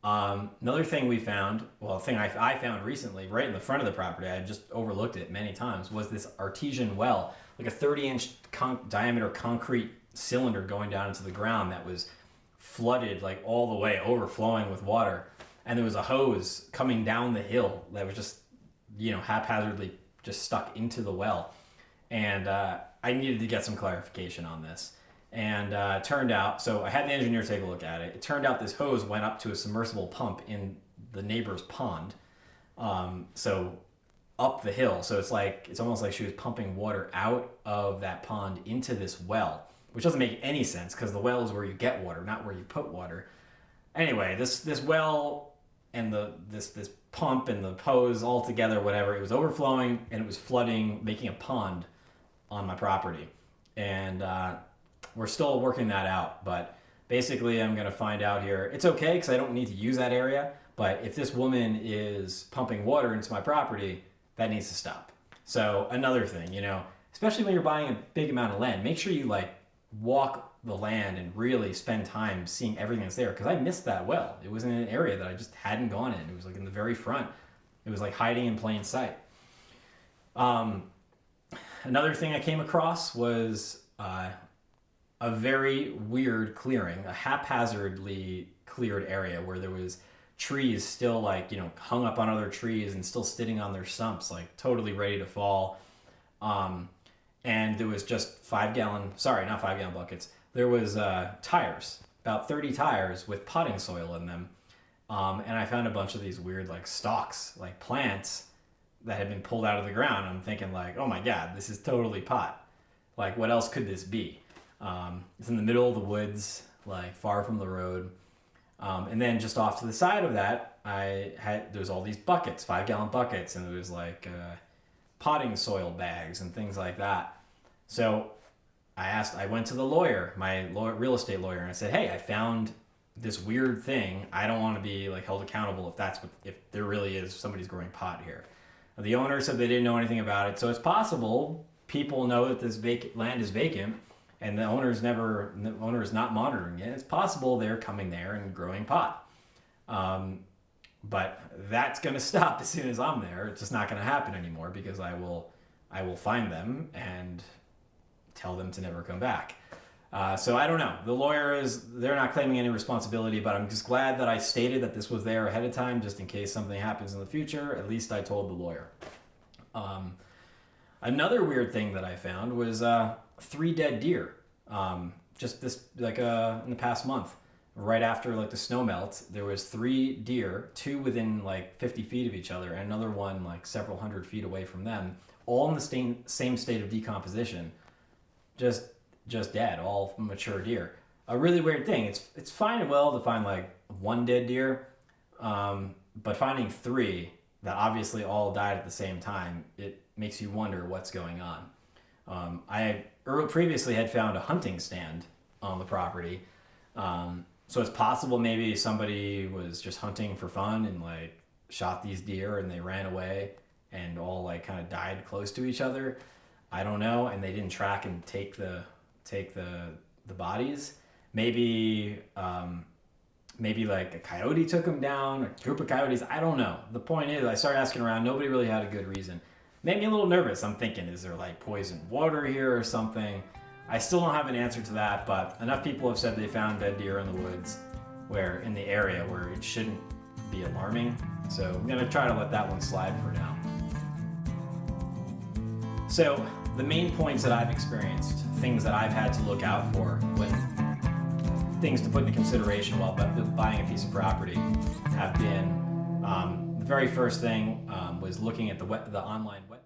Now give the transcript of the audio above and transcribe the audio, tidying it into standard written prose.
Another thing we found, well, a thing I found recently, right in the front of the property, I just overlooked it many times, was this artesian well, like a 30-inch diameter concrete cylinder going down into the ground that was flooded like all the way, overflowing with water. And there was a hose coming down the hill that was just, haphazardly just stuck into the well. And I needed to get some clarification on this. And it turned out, so I had the engineer take a look at it. It turned out this hose went up to a submersible pump in the neighbor's pond. So up the hill. So it's almost like she was pumping water out of that pond into this well, which doesn't make any sense because the well is where you get water, not where you put water. Anyway, this well and this pump and the hose all together, whatever, it was overflowing and it was flooding, making a pond on my property. And we're still working that out, but basically I'm going to find out here. It's okay because I don't need to use that area, but if this woman is pumping water into my property, that needs to stop. So another thing, especially when you're buying a big amount of land, make sure you walk the land and really spend time seeing everything that's there, because I missed that well. It was in an area that I just hadn't gone in. It was in the very front. It was hiding in plain sight. Another thing I came across was a very weird clearing, a haphazardly cleared area where there was trees still hung up on other trees and still sitting on their stumps, totally ready to fall. And there was just 5-gallon buckets. There was tires, about 30 tires with potting soil in them. And I found a bunch of these weird stalks, plants that had been pulled out of the ground. I'm thinking oh my God, this is totally pot. What else could this be? It's in the middle of the woods, far from the road. And then just off to the side of that, there was all these buckets, 5-gallon buckets, and there was potting soil bags and things like that. So I went to the lawyer, real estate lawyer, and I said, hey, I found this weird thing. I don't want to be held accountable if there really is somebody's growing pot here. The owner said they didn't know anything about it. So it's possible people know that this land is vacant and the owner is not monitoring it. It's possible they're coming there and growing pot. But that's going to stop as soon as I'm there. It's just not going to happen anymore because I will find them and tell them to never come back. So I don't know. The lawyer they're not claiming any responsibility, but I'm just glad that I stated that this was there ahead of time just in case something happens in the future. At least I told the lawyer. Another weird thing that I found was 3 dead deer. Just this in the past month. Right after the snow melt, there was 3 deer, 2 within 50 feet of each other, and another one several hundred feet away from them, all in the same state of decomposition, just dead, all mature deer. A really weird thing. It's fine and well to find 1 dead deer, but finding 3 that obviously all died at the same time, it makes you wonder what's going on. I previously had found a hunting stand on the property. So it's possible maybe somebody was just hunting for fun and shot these deer and they ran away and all kind of died close to each other. I don't know, and they didn't track and take the bodies. Maybe a coyote took them down, a group of coyotes. I don't know. The point is, I started asking around. Nobody really had a good reason. Made me a little nervous. I'm thinking, is there poisoned water here or something? I still don't have an answer to that, but enough people have said they found dead deer in the woods in the area where it shouldn't be alarming. So I'm going to try to let that one slide for now. So the main points that I've experienced, things that I've had to look out for, things to put into consideration while buying a piece of property have been, the very first thing was looking at the online web.